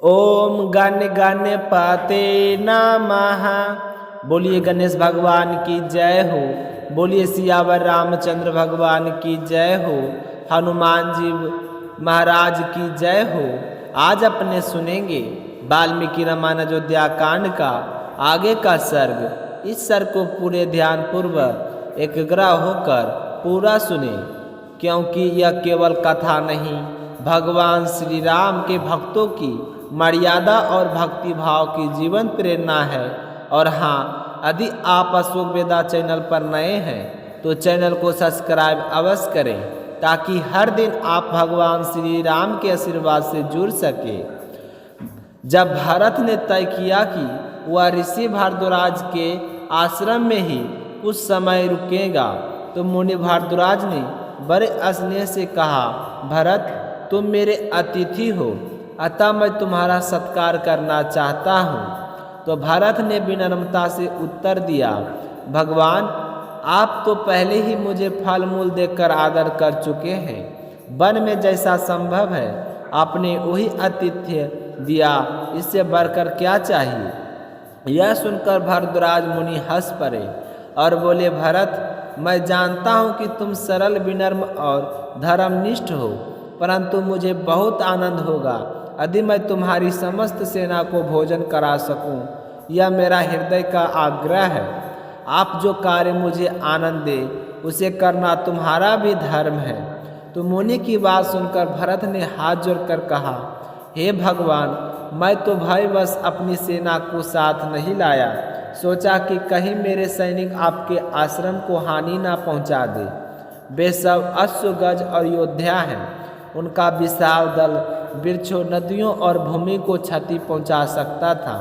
ओम गण गणपते नमः। बोलिए गणेश भगवान की जय हो। बोलिए सियावर रामचंद्र भगवान की जय हो। हनुमान जी महाराज की जय हो। आज अपने सुनेंगे वाल्मीकि रामायण अयोध्या कांड का आगे का सर्ग। इस सर्ग को पूरे ध्यान पूर्वक एकाग्र होकर पूरा सुने, क्योंकि यह केवल कथा नहीं, भगवान श्री राम के भक्तों की मर्यादा और भक्ति भाव की जीवन प्रेरणा है। और हाँ, यदि आप अशोक वेदा चैनल पर नए हैं तो चैनल को सब्सक्राइब अवश्य करें, ताकि हर दिन आप भगवान श्री राम के आशीर्वाद से जुड़ सके। जब भरत ने तय किया कि वह ऋषि भारद्वाज के आश्रम में ही कुछ समय रुकेगा, तो मुनि भारद्वाज ने बड़े स्नेह से कहा, भरत, तुम मेरे अतिथि हो, अतः मैं तुम्हारा सत्कार करना चाहता हूँ। तो भरत ने विनम्रता से उत्तर दिया, भगवान, आप तो पहले ही मुझे फल मूल देकर आदर कर चुके हैं। वन में जैसा संभव है आपने वही आतिथ्य दिया, इससे बढ़कर क्या चाहिए। यह सुनकर भारद्वाज मुनि हंस पड़े और बोले, भरत, मैं जानता हूँ कि तुम सरल, विनम्र और धर्मनिष्ठ हो, परंतु मुझे बहुत आनंद होगा यदि मैं तुम्हारी समस्त सेना को भोजन करा सकूं। यह मेरा हृदय का आग्रह है। आप जो कार्य मुझे आनंद दे उसे करना तुम्हारा भी धर्म है। तो मुनि की बात सुनकर भरत ने हाथ जोड़कर कहा, हे भगवान, मैं तो भयवश अपनी सेना को साथ नहीं लाया। सोचा कि कहीं मेरे सैनिक आपके आश्रम को हानि ना पहुंचा दे। वे सब अश्व, गज और योद्धा हैं। उनका विशाल दल वृक्षों, नदियों और भूमि को क्षति पहुंचा सकता था,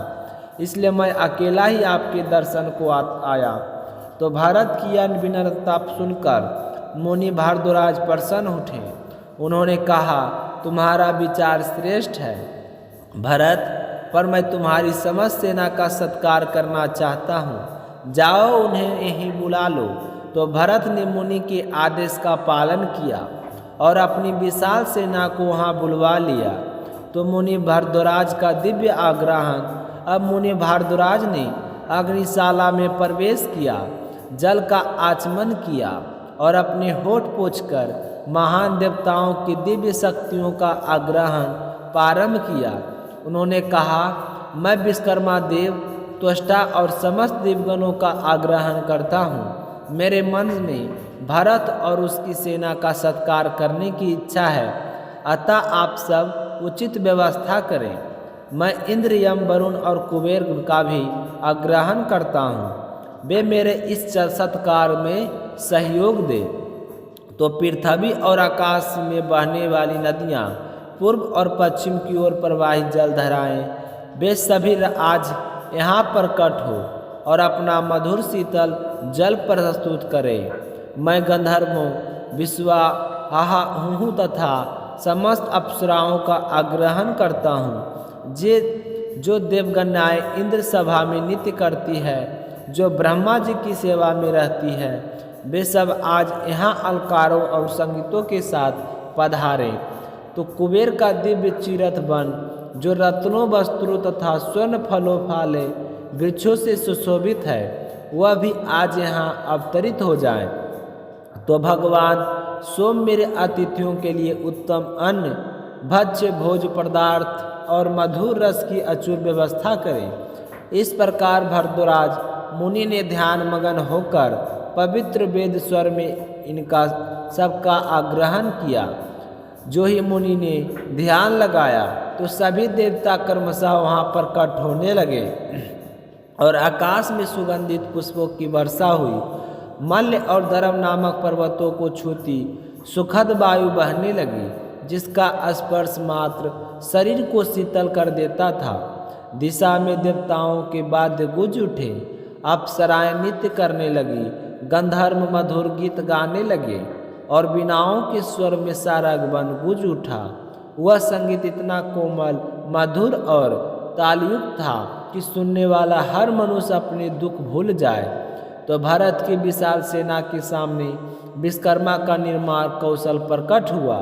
इसलिए मैं अकेला ही आपके दर्शन को आया। तो भारत की यह विनम्रता सुनकर मुनि भारद्वाज प्रसन्न उठे। उन्होंने कहा, तुम्हारा विचार श्रेष्ठ है भरत, पर मैं तुम्हारी समस्त सेना का सत्कार करना चाहता हूँ। जाओ, उन्हें यहीं बुला लो। तो भरत ने मुनि के आदेश का पालन किया और अपनी विशाल सेना को वहाँ बुलवा लिया। तो मुनि भारद्वाज का दिव्य आग्रहण। अब मुनि भारद्वाज ने अग्निशाला में प्रवेश किया, जल का आचमन किया और अपने होठ पोंछकर महान देवताओं की दिव्य शक्तियों का आग्रहण प्रारंभ किया। उन्होंने कहा, मैं विश्वकर्मा देव, त्वष्टा और समस्त देवगणों का आग्रहण करता हूँ। मेरे मन में भरत और उसकी सेना का सत्कार करने की इच्छा है, अतः आप सब उचित व्यवस्था करें। मैं इंद्र, यम, वरुण और कुबेर का भी आग्रहण करता हूँ, वे मेरे इस सत्कार में सहयोग दें। तो पृथ्वी और आकाश में बहने वाली नदियाँ, पूर्व और पश्चिम की ओर प्रवाहित जलधाराएँ, वे सभी आज यहाँ प्रकट हो और अपना मधुर शीतल जल प्रस्तुत करें। मैं गंधर्वों, विश्वाहाहूँ तथा समस्त अप्सराओं का आग्रहण करता हूँ, जो देवगन्याएँ इंद्र सभा में नित्य करती है, जो ब्रह्मा जी की सेवा में रहती है, वे सब आज यहाँ अलकारों और संगीतों के साथ पधारे। तो कुबेर का दिव्य चिरथ वन, जो रत्नों, वस्त्रों तथा स्वर्ण फलों फाले वृक्षों से सुशोभित है, वह भी आज यहाँ अवतरित हो जाए। तो भगवान सोम मेरे अतिथियों के लिए उत्तम अन्न, भक्ष्य, भोज पदार्थ और मधुर रस की अचूर व्यवस्था करें। इस प्रकार भारद्वाज मुनि ने ध्यान मगन होकर पवित्र वेद स्वर में इनका सबका आग्रहण किया। जो ही मुनि ने ध्यान लगाया तो सभी देवता क्रमशः वहाँ प्रकट होने लगे और आकाश में सुगंधित पुष्पों की वर्षा हुई। मल्य और धर्म नामक पर्वतों को छूती सुखद वायु बहने लगी, जिसका स्पर्श मात्र शरीर को शीतल कर देता था। दिशा में देवताओं के वाद्य गूंज उठे, अप्सराएं नृत्य करने लगी, गंधर्व मधुर गीत गाने लगे और वीणाओं के स्वर में सारा वन गूंज उठा। वह संगीत इतना कोमल, मधुर और तालयुक्त था कि सुनने वाला हर मनुष्य अपने दुख भूल जाए। तो भारत की विशाल सेना के सामने विश्वकर्मा का निर्माण कौशल प्रकट हुआ।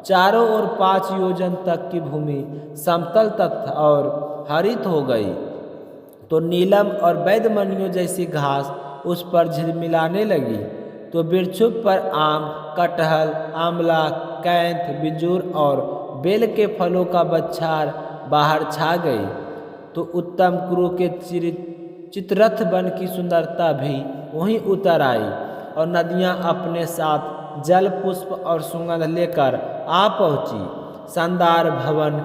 चारों ओर 5 योजन तक की भूमि समतल तथा और हरित हो गई। तो नीलम और वैदमनियों जैसी घास उस पर झिलमिलाने लगी। तो वृक्षों पर आम, कटहल, आंवला, कैंथ, बिजूर और बेल के फलों का बच्छार बाहर छा गई। तो उत्तम कुरु के चित्ररथ वन की सुंदरता भी वहीं उतर आई और नदियां अपने साथ जल, पुष्प और सुगंध लेकर आ पहुंची। शानदार भवन,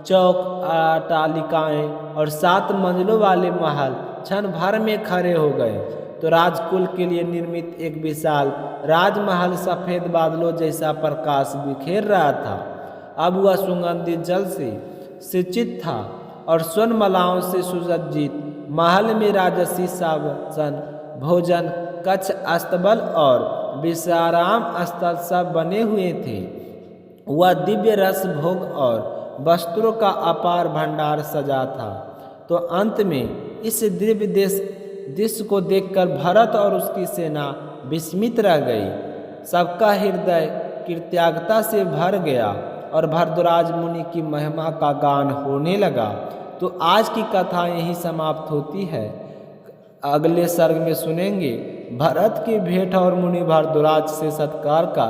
चौक, अट्टालिकाएं और 7 मंजिलों वाले महल क्षण भर में खड़े हो गए। तो राजकुल के लिए निर्मित एक विशाल राजमहल सफेद बादलों जैसा प्रकाश बिखेर रहा था। अब वह सुगंधित जल से सिंचित था और स्वर्णमालाओं से सुसज्जित महल में राजसी शासन, भोजन कक्ष, अस्तबल और विश्राम स्थल सब बने हुए थे। वह दिव्य रस, भोग और वस्त्रों का अपार भंडार सजा था। तो अंत में इस दिव्य दृश्य को देखकर भरत और उसकी सेना विस्मित रह गई। सबका हृदय कृतज्ञता से भर गया और भरद्वाज मुनि की महिमा का गान होने लगा। तो आज की कथा यहीं समाप्त होती है। अगले सर्ग में सुनेंगे भरत की भेंट और मुनि भरद्वाज से सत्कार का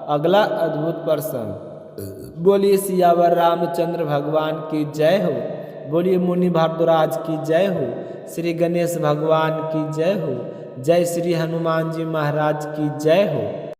अगला अद्भुत प्रसंग। बोलिए सियावर रामचंद्र भगवान की जय हो। बोलिए मुनि भरद्वाज की जय हो। श्री गणेश भगवान की जय हो। जय श्री हनुमान जी महाराज की जय हो।